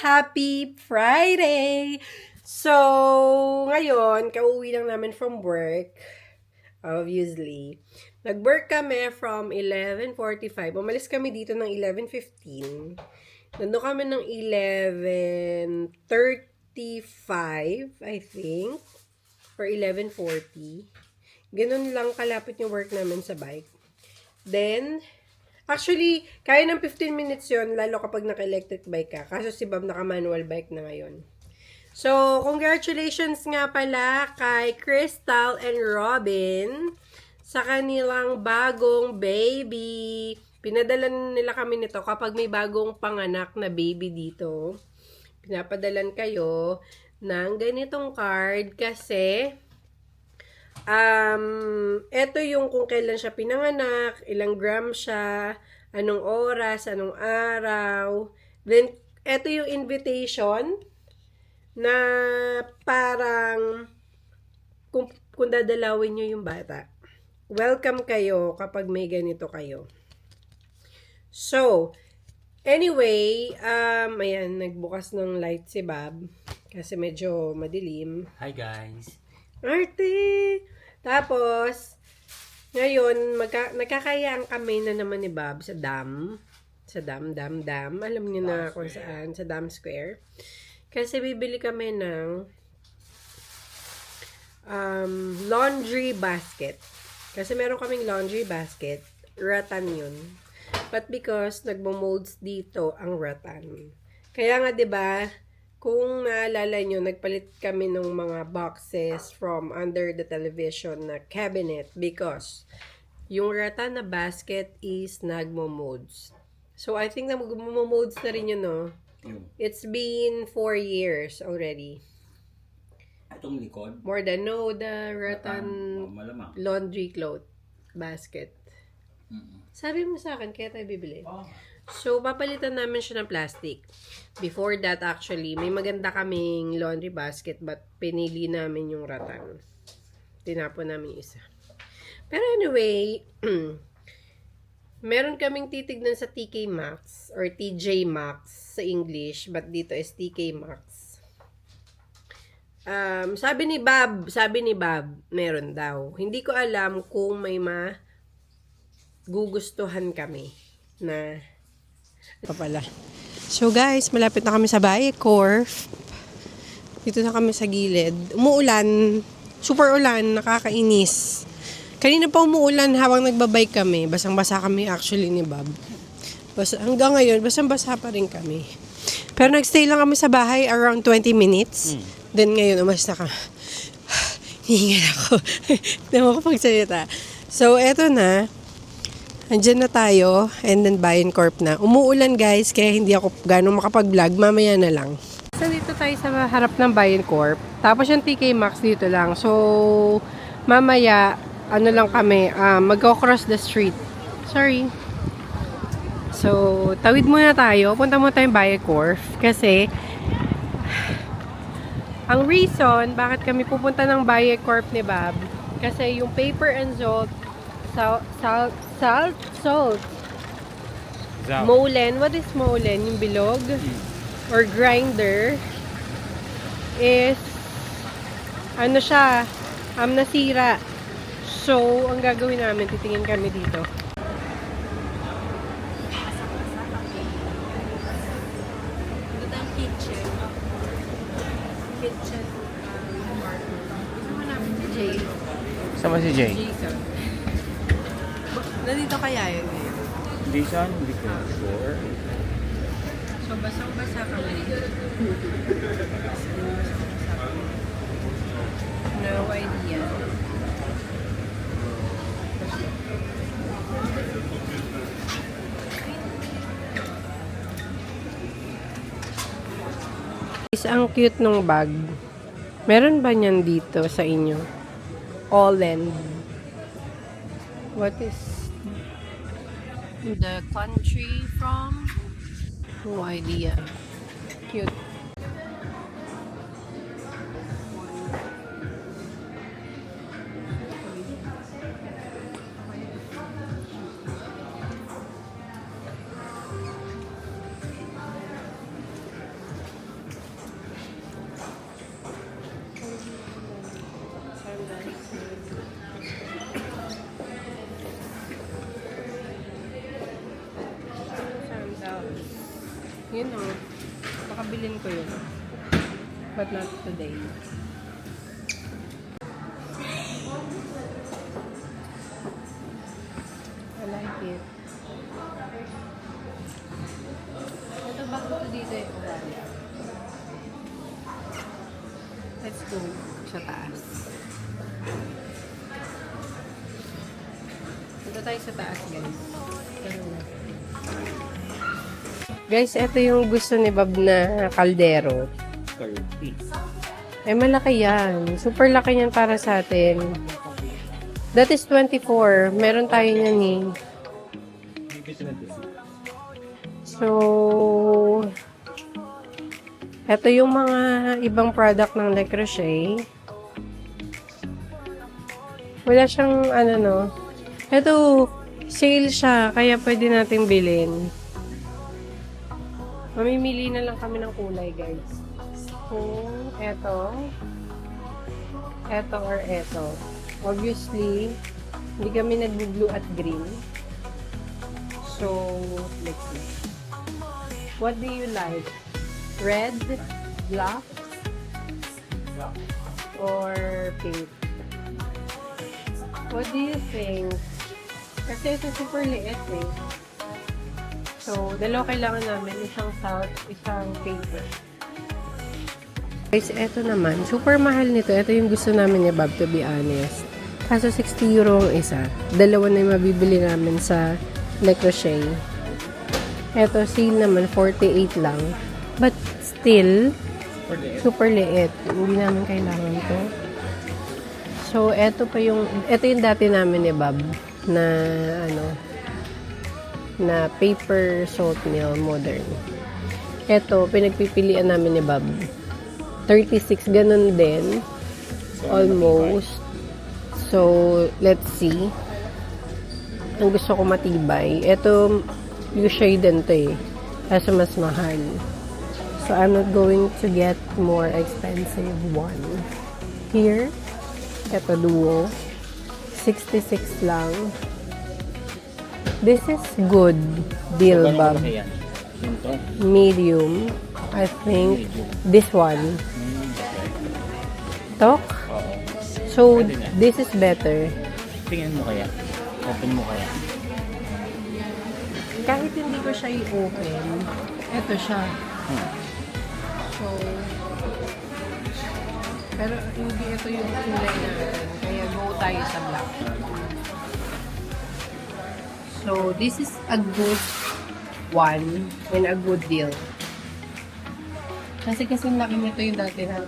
Happy Friday! So, ngayon, kauwi lang namin from work. Obviously. Nag-work kami from 11:45. Umalis kami dito ng 11:15. Nandun kami ng 11:35, I think. Or 11:40. Ganun lang kalapit yung work namin sa bike. Then, actually, kaya ng 15 minutes yon lalo kapag naka-electric bike ka. Kaso si Bob naka-manual bike na ngayon. So, congratulations nga pala kay Crystal and Robin sa kanilang bagong baby. Pinadala nila kami nito kapag may bagong panganak na baby dito. Pinapadalan kayo ng ganitong card kasi eto yung kung kailan siya pinanganak, ilang gram siya, anong oras, anong araw. Then, eto yung invitation na parang kung dadalawin nyo yung bata. Welcome kayo kapag may ganito kayo. So, anyway, ayan, nagbukas ng light si Bob kasi medyo madilim. Hi guys! Arte! Tapos, ngayon, nagkakayaan kami na naman ni Bob sa dam. Sa dam. Alam niyo na kung saan. Sa Dam Square. Kasi bibili kami ng laundry basket. Kasi meron kaming laundry basket. Rattan yun. But because nagmo-molds dito ang rattan. Kaya nga 'di ba? Kung naalala nyo, nagpalit kami ng mga boxes from under the television na cabinet because yung rattan na basket is nagmo-molds. So, I think na magmo-molds na rin yun, no? It's been 4 years already. Itong likod? More than, no, the rattan laundry cloth basket. Sabi mo sa akin, kaya tayo bibili. So, papalitan namin siya ng plastic. Before that, actually, may maganda kaming laundry basket but pinili namin yung rattan. Tinapon namin isa. Pero anyway, meron kaming titignan sa TK Maxx or TJ Maxx sa English but dito is TK Maxx. Sabi ni Bob, meron daw. Hindi ko alam kung may gugustuhan kami na pala. So guys, malapit na kami sa Bayekorf. Dito na kami sa gilid. Umuulan. Super ulan. Nakakainis. Kanina pa umuulan habang nagbabike kami. Basang-basa kami actually ni Bob. Hanggang ngayon, basang-basa pa rin kami. Pero nagstay lang kami sa bahay around 20 minutes. Then ngayon, umalis na kami. Hihingal ako. Hindi mo ko pagsalita. So, eto na. Andyan na tayo, and then Bayekorf na. Umuulan guys, kaya hindi ako gano'ng makapag-vlog. Mamaya na lang. So, dito tayo sa harap ng Bayekorf. Tapos yung TK Maxx dito lang. So, mamaya, ano lang kami, mag-cross the street. Sorry. So, tawid muna tayo. Punta muna tayong Bayekorf. Kasi, ang reason, bakit kami pupunta ng Bayekorf ni Bob, kasi yung paper and salt, molen. What is molen? Yung bilog? Or grinder is ano siya, nasira. So, ang gagawin namin, titingin kami dito. Ito ang kitchen. Sama namin si Jay. Sama si Jay? Jason. Nandito kaya yun eh. Jason? Hindi ko sure. So, basang-basa kami. No idea. Ang cute nung bag. Meron ba niyan dito sa inyo? Holland. What is the country from? No idea. Cute. Yun o. Baka bilhin ko yun. But not today. I like it. Ito bago to dito eh. Let's go sa taas. Punta tayo sa taas, guys. Guys, ito yung gusto ni Bob na kaldero. Eh, malaki yan. Super laki yan para sa atin. That is 24. Meron tayo niyan eh. So, ito yung mga ibang product ng Le Creuset. Wala siyang, ano no. Ito, sale siya. Kaya pwede natin bilhin. Mamimili na lang kami ng kulay, guys. So, eto or eto. Obviously, hindi kami nag-blue at green. So, let's see. What do you like? Red, black, or pink? What do you think? Kasi ito super liit eh. So, dalawa kailangan namin. Isang salt, isang paper. Guys, eto naman. Super mahal nito. Ito yung gusto namin ni Bob, to be honest. Kaso 60 euro ang isa. Dalawa na yung mabibili namin sa Le Creuset. Eto, sale naman, 48 lang. But still, super liit. Hindi namin kailangan to. So, eto yung dati namin ni Bob na, na paper salt mill modern. Ito, pinagpipilian namin ni Bob. 36, ganun din. Almost. So, let's see. Ang gusto ko matibay. Ito, usually din to eh. Kaso mas mahal. So, I'm not going to get more expensive one. Here, ito duo. 66 lang. This is good deal, Bob. Medium. I think this one. Talk? So, this is better. Tingnan mo kaya. Open mo kaya. Kahit hindi ko siya i-open, ito siya. So, pero hindi ito yung kulay natin. Kaya go tayo sa black. So, this is a good one and a good deal. Kasi laki nito yung dati na.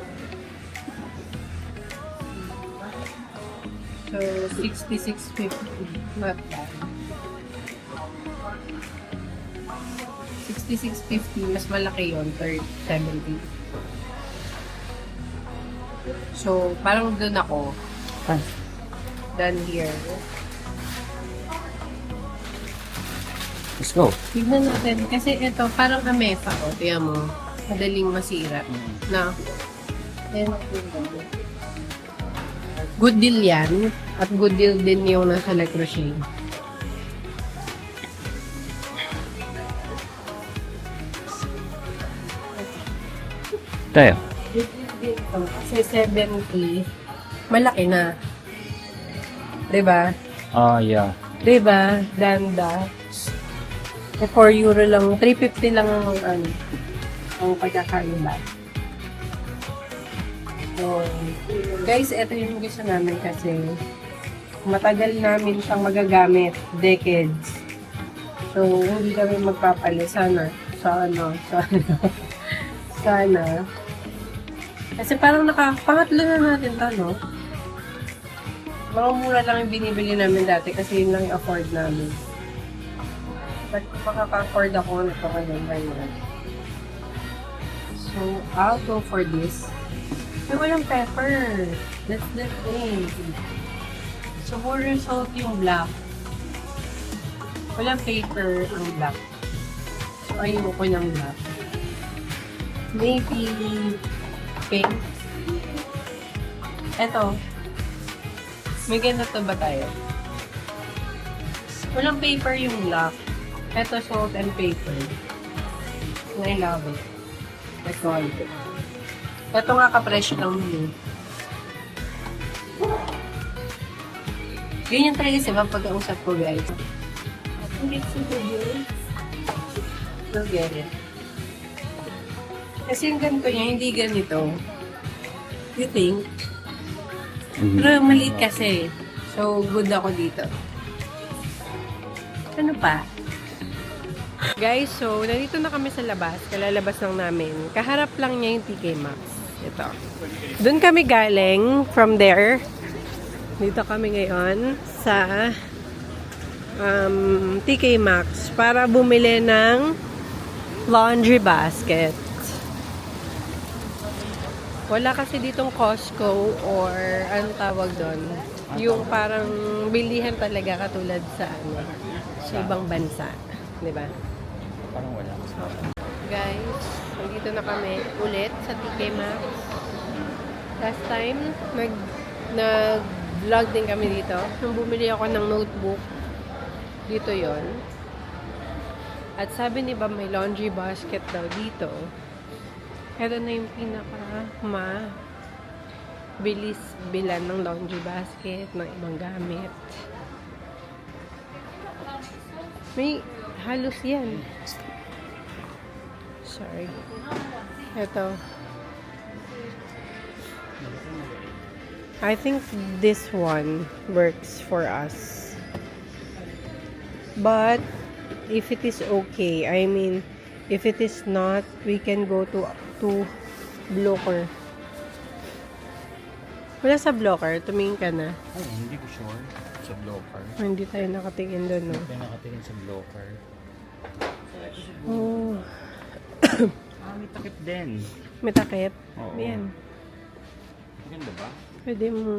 So, 66.50. Not bad. 66.50. Mas malaki yun. 70. So, parang doon ako. Done here. Let's go. Tignan natin. Kasi ito, parang amesa ko. Tiyan mo. Madaling masira. Na. Ayan. Good deal yan. At good deal din yung nasa Le Creuset. Tayo. Good deal din ito. Kasi 70. Malaki na. Diba? Yeah. Diba? Danda. 4 euro lang. 350 lang ang pagkakaiba. So, guys, ito yung gusto namin kasi matagal namin siyang magagamit. Decades. So, hindi kami magpapalit. Sana. Kasi parang pangatlo na natin ito, no? Mga mura lang yung binibili namin dati kasi yun lang yung afford namin. But makaka-afford ako nito ngayon. So, I'll go for this. May walang pepper. That's the thing. So, more result yung black. Walang paper ang black. So, ayoko ng black. Maybe pink. Eto. May ganito ba tayo? Walang paper yung black. Eto, salt and paper. And I love it. The quality. Ito nga kapresyo lang yun. Ganyan talaga siya pag-ausap ko, guys. Hindi super good. Don't get it. Kasi yung ganito niya, hindi ganito. You think? Pero maliit kasi. So, good ako dito. Ano pa? Guys, so, nandito na kami sa labas. Kalalabas lang namin. Kaharap lang niya yung TK Maxx. Ito. Doon kami galing. From there. Dito kami ngayon sa TK Maxx para bumili ng laundry basket. Wala kasi ditong Costco or anong tawag doon. Yung parang bilihan talaga katulad sa sa ibang bansa. Diba? Parang wala. Guys, nandito na kami ulit sa TK Maxx. Last time, nag-vlog din kami dito. Nung bumili ako ng notebook, dito yon. At sabi ni Bob, may laundry basket daw dito. Ito na yung bilis bilan ng laundry basket, ng ibang gamit. May halos yan. Sorry. Ito. I think this one works for us. But, if it is okay, I mean, if it is not, we can go to Blocker. Wala sa Blocker, tumingin ka na. Ay, hindi ko sure. Sa blocker. Hindi tayo nakatingin doon, no? Hindi nakatingin sa blocker. Oh. May takip din. May takip? Oo. Yan. Maganda ba? Pwede mo...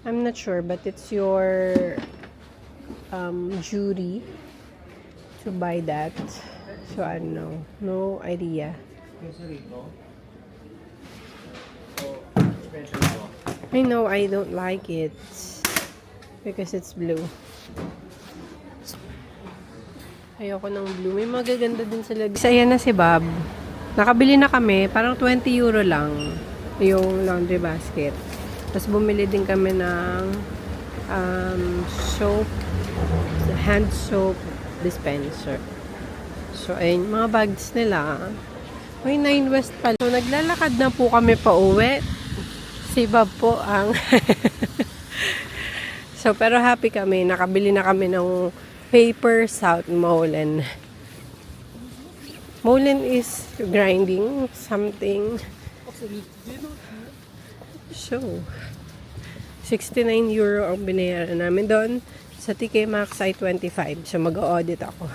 I'm not sure, but it's your duty to buy that. So, I don't know. No idea. I know I don't like it because it's blue. Ayoko ng blue. May magaganda din sa lagi. Ayan na si Bob. Nakabili na kami. Parang 20 euro lang yung laundry basket. Tapos bumili din kami ng soap, hand soap dispenser. So, ayun, mga bags nila. May 9 West pala. So, naglalakad na po kami pa uwi. Si Bob po ang... So, pero happy kami. Nakabili na kami ng paper South Molen. Molen is grinding something. So, 69 euro ang binayaran namin doon. Sa TK Maxx ay 25. So, mag-audit ako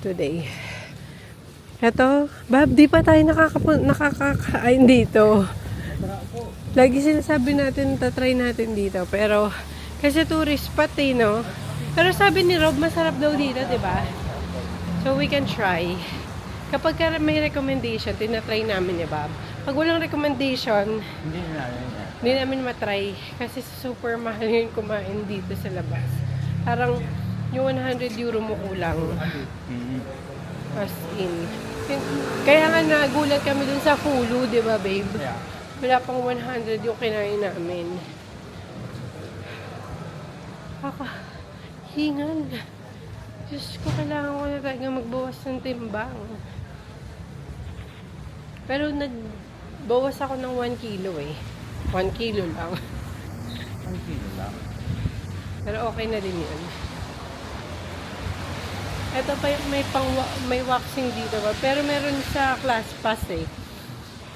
today. Eto, Bob, di pa tayo nakakakain dito. Lagi sinasabi natin, tatry natin dito. Pero, kasi tourist spot eh, no? Pero sabi ni Rob, masarap daw dito, di ba? So, we can try. Kapag may recommendation, tinatry namin ni Bob. Pag walang recommendation, hindi namin matry. Kasi super mahal yun kumain dito sa labas. Parang, yung 100 euro mo kulang. As in. Kaya nga nagulat kami dun sa Hulu, di ba, babe? Yeah. Wala pang 100 yung kinain namin. Kakahingan. Diyos ko, kailangan ko na talaga magbawas ng timbang. Pero nagbawas ako ng 1 kilo eh. 1 kilo lang. 1 kilo lang. Pero okay na din yun. Ito pa yung may waxing dito ba? Pero meron sa class pass eh.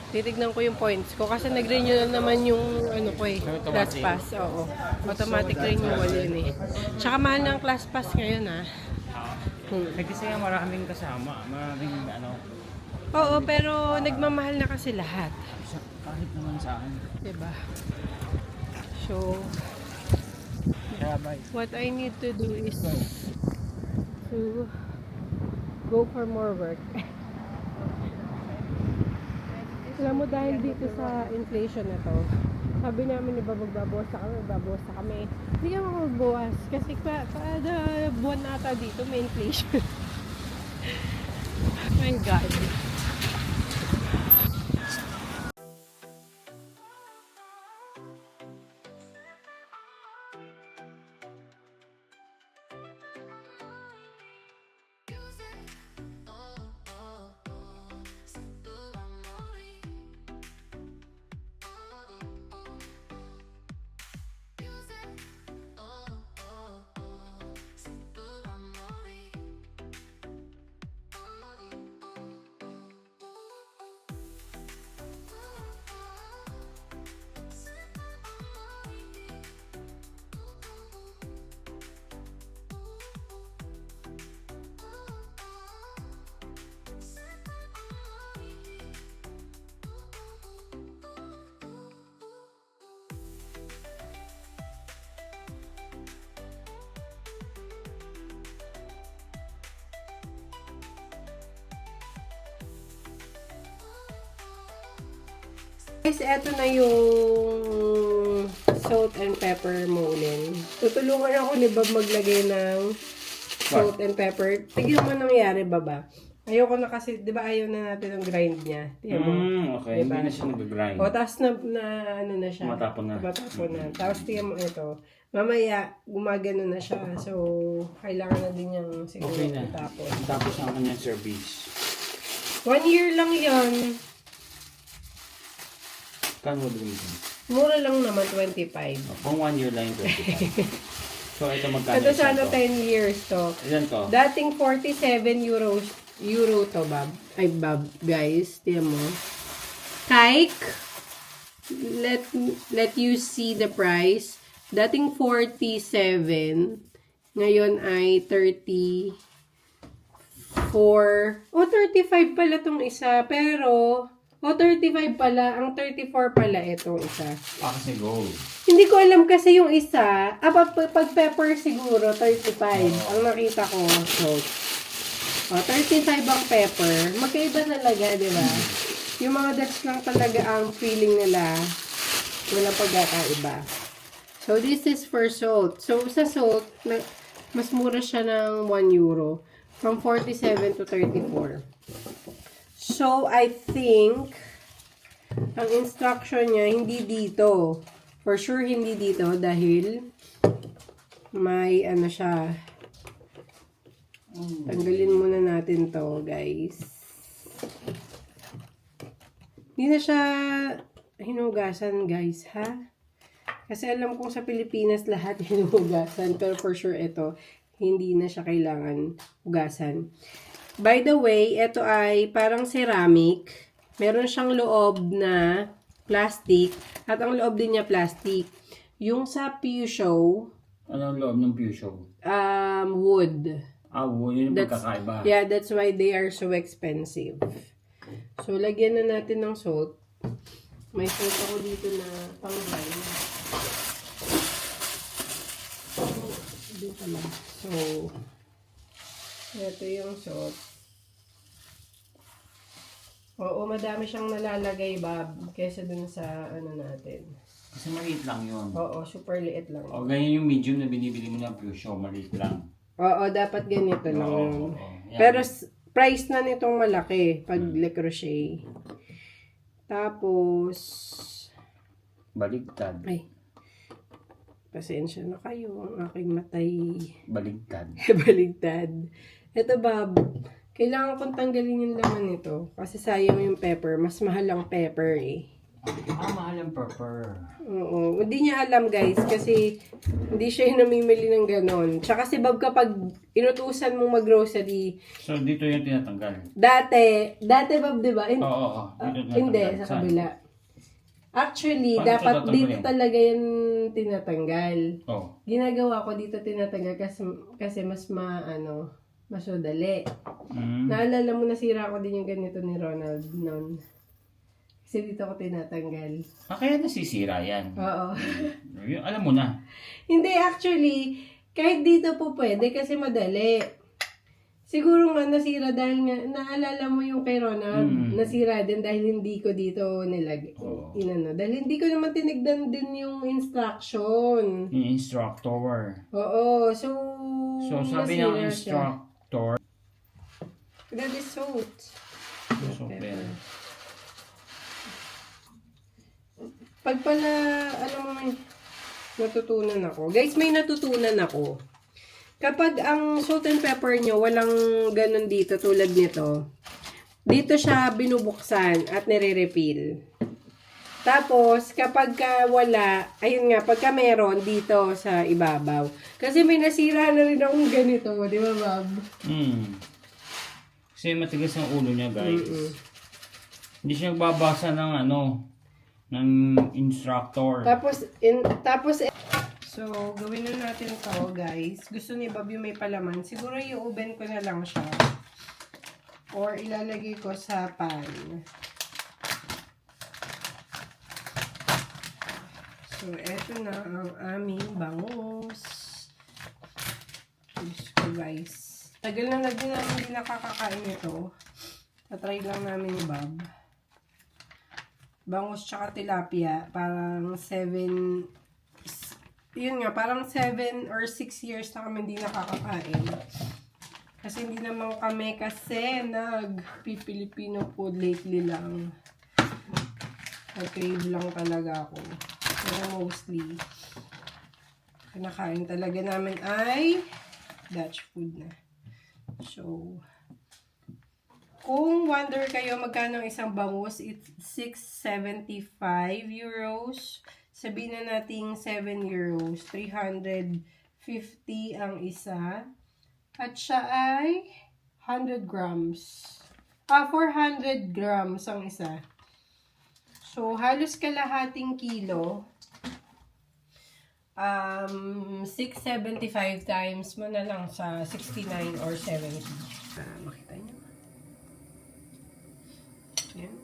Titignan ko yung points ko kasi nag-renew na naman yung ano ko eh, class pass. Oo. Automatic renewal yun eh. Tsaka mahal ng class pass ngayon ah. Kasi maraming kasama, maraming ano. Oo, pero nagmamahal na kasi lahat. Kahit naman sa akin. Diba? So, what I need to do is to go for more work. Alam mo, dahil dito sa inflation na to, Sabi namin ni Bob, magbabawas na kami. Hindi ka magbawas. Kasi kada buwan ata dito, may inflation. My God. Guys, eto na yung salt and pepper mulin. Tutulungan ako ni Bob maglagay ng salt and pepper. Tignan mo nangyari, Baba. Ayoko na kasi, di ba ayaw na natin ang grind niya. Tignan mo. Okay. Diba? Hindi na siya nag-grind. O, tapos na ano na siya. Matapon na. Matapon na. Tapos tignan mo ito. Mamaya, gumagano na siya. So, kailangan na din yung siguro Okay na. itapon. Tapos ang kanyang service. 1 year lang yon. Kano din yun? Mura lang naman, 25. Kung 1 year lang yung 25. So, ito magkano Ito isa sana to? 10 years to. Ilan to? Dating 47 euro to, Bob. Ay, Bob, guys. Tiyan mo. Kike, let you see the price. Dating 47. Ngayon ay 34. O, 35 pala tong isa. Pero, 35 pala. Ang 34 pala itong isa. Kasi gold. Hindi ko alam kasi yung isa. Pag pepper siguro, 35. Ang nakita ko. So, 35 ang pepper. Magkaiba talaga, di ba? Yung mga Dutch lang talaga ang feeling nila. Walang pagkakaiba. So, this is for salt. So, sa salt, mas mura siya ng 1 euro. From 47 to 34. So, I think, ang instruction niya, hindi dito. For sure, hindi dito dahil may ano siya. Tanggalin muna natin to, guys. Hindi na siya hinugasan, guys, ha? Kasi alam kong sa Pilipinas lahat hinugasan. Pero for sure, ito, hindi na siya kailangan hugasan. By the way, ito ay parang ceramic. Meron siyang loob na plastic. At ang loob din niya plastic. Yung sa Peugeot, Ano ang loob ng Peugeot? wood. Yun yung pagkakaiba. Yeah, that's why they are so expensive. So, lagyan na natin ng salt. May salt ako dito na pang-grind. Dito lang. So, ito yung salt. Oo, madami siyang nalalagay, Bob, kesa dun sa ano natin. Kasi maliit lang yun. Oo, super liit lang. O, ganyan yung medium na binibili mo ng Peugeot. Maliit lang. Oo, dapat ganito lang. Oo. Yan. Pero price na nitong malaki pag Le Creuset. Tapos, Baligtad. ay, pasensya na kayo. Ang aking matay Baligtad. baligtad. Ito, Bob. Kailangan kong tanggalin yung laman nito. Kasi sayang yung pepper. Mas mahal ang pepper eh. Mahal ang pepper. Oo. Hindi niya alam, guys. Kasi hindi siya yung namimili ng ganon. Tsaka si Bob kapag inutusan mong mag-grocery, So, dito yung tinatanggal. dati Bob, di ba? Oo. Dito Hindi, tinatanggal. sa Saan? kabila. Actually, Paano dapat ito dito tatanggalin? talaga yan tinatanggal. Oo. Ginagawa ko dito tinatanggal kasi mas mas madali. Naalala mo, nasira ko din yung ganito ni Ronald noon. Kasi dito ko tinatanggal. Kaya nasisira yan. Oo. Alam mo na. Hindi, actually, kahit dito po pwede kasi madali. Siguro nga nasira dahil nga, naalala mo yung kay Rona, Mm. nasira din dahil hindi ko dito Oo. inano. Dahil hindi ko naman tinignan din yung instruction. Yung instructor. Oo, so So, sabi ng nasira siya. instructor, That is salt. so, Pepper. Pag pala, alam mo, may natutunan ako. Guys, may natutunan ako. Kapag ang salt and pepper nyo, walang ganun dito tulad nito, dito siya binubuksan at nire-refill. Tapos, kapag ka wala, ayun nga, pagka meron dito sa ibabaw. Kasi may nasira na rin akong ganito, di ba, Bob? Kasi matigas ang ulo niya, guys. Mm-mm. Hindi siya nagbabasa ng ng instructor. Tapos, so, gawin na natin to, guys. Gusto ni Bob yung may palaman. Siguro i-oven ko na lang siya. Or ilalagay ko sa pan. So, eto na ang aming bangus. Diyos ko, guys. Tagal na din namin hindi nakakakain ito. Tatry lang namin ni Bob. Bangus tsaka tilapia. Parang 7... Yun nga, parang 7 or 6 years na kami hindi nakakakain. Kasi hindi naman kami nag-Pilipino food lately lang. Nag-crave lang talaga ako. Pero mostly, kinakain talaga namin ay Dutch food na. So, kung wonder kayo magkano ang isang bangus, it's 675 euros. Sabihin na natin 7 euros. 350 ang isa. At siya ay 100 grams. 400 grams ang isa. So, halos kalahating kilo. 675 times mo na lang sa 69 or 70. Makita niyo. Yan.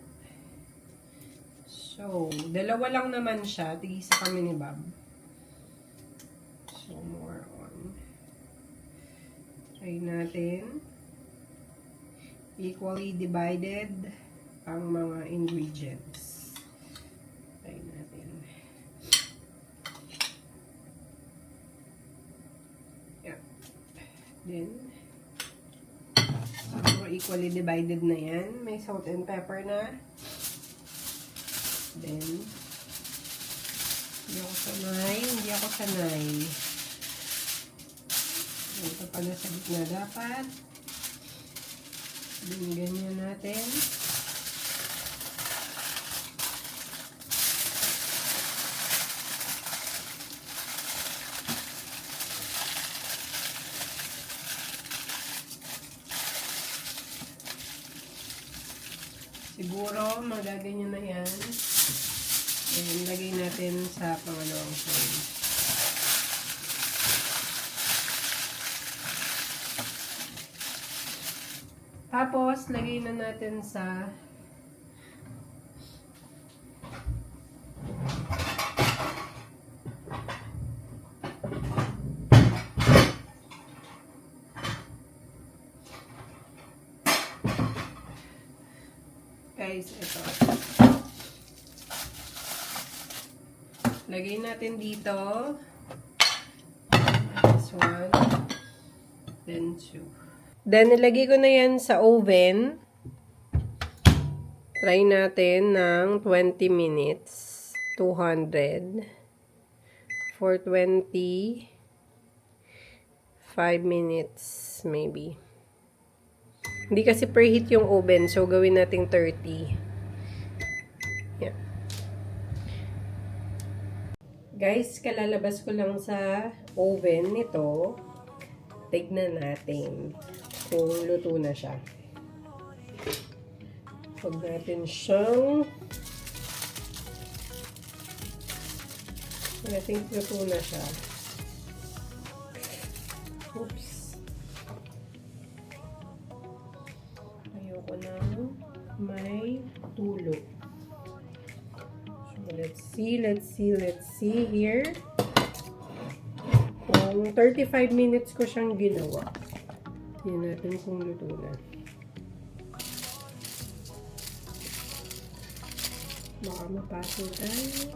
So, dalawa lang naman siya. Tigisa kami ni Bob. So, more on. Try natin. Equally divided ang mga ingredients. Try natin. Yeah. Then, siguro equally divided na yan. May salt and pepper na. Then, hindi ako sanay. Ito pala sa gitna dapat. Then, ganyan natin. Siguro, magaganyan na yan. And lagay natin sa pangalawang side. Tapos, lagay na natin sa guys, ito. Lagay natin dito. This one. Then 2. Then, nilagay ko na yan sa oven. Try natin ng 20 minutes. 200. For 25 minutes, maybe. Hindi kasi preheat yung oven, so gawin natin 30. Yeah. Guys, kalalabas ko lang sa oven nito. Tignan natin kung luto na siya. Huwag natin siyang... I think luto na siya. Oops. Ayoko na may tulo. So, let's see here. Kung 35 minutes ko siyang ginawa. Tingnan natin kung luto na. Baka mapaso tayo.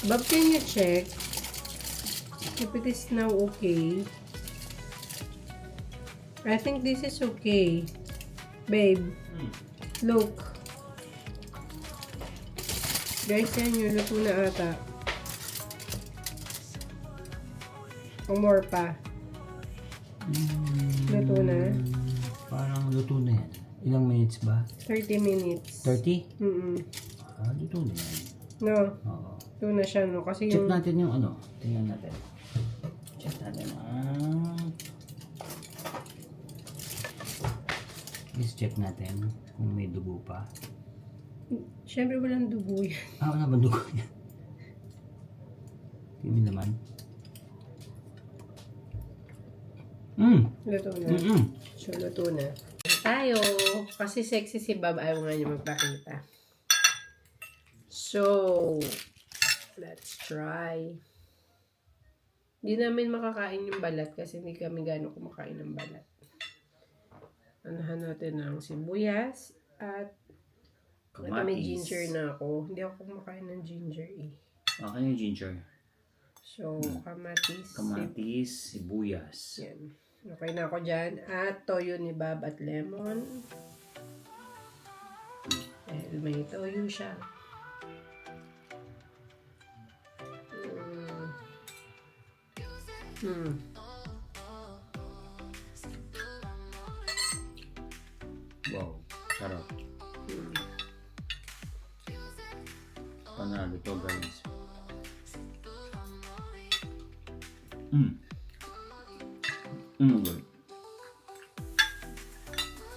Bob, can you check if it is now okay? I think this is okay. Babe, look. Guys, yan yun. Luto na ata. O more pa. Luto na. Parang luto na yan. Ilang minutes ba? 30 minutes. 30? Luto na yan. No, Oo. luto na siya, no? Kasi Check yung... natin yung ano. Tingnan natin. Check natin. Please check natin kung may dugo pa. Siyempre walang dugo yan. Wala ba dugo yan? Tingnan naman. Luto na. So, luto na. Tayo. Kasi sexy si Bob. Ayaw nga niya magpakita. So, let's try. Hindi namin makakain yung balat kasi hindi kami gano'n kumakain ng balat. Anahan natin ng sibuyas at may ginger na ako. Hindi ako kumakain ng ginger eh. Okay yung ginger. So, Kamatis, sibuyas. Yan. Okay na ako dyan. At toyo ni Bob at lemon. Dahil may toyo siya. Wow, sarap. Panalo to, guys. Good.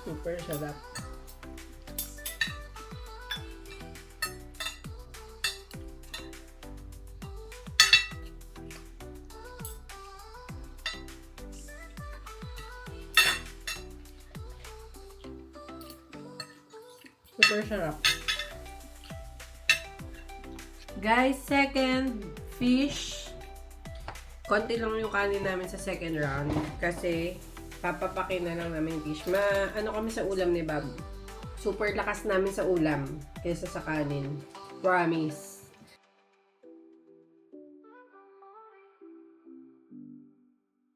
Super sarap. Super sarap. Guys, second fish. Konti lang yung kanin namin sa second round. Kasi, papapakin na lang namin fish. Ano kami sa ulam ni Bob. Super lakas namin sa ulam. Kaysa sa kanin. Promise.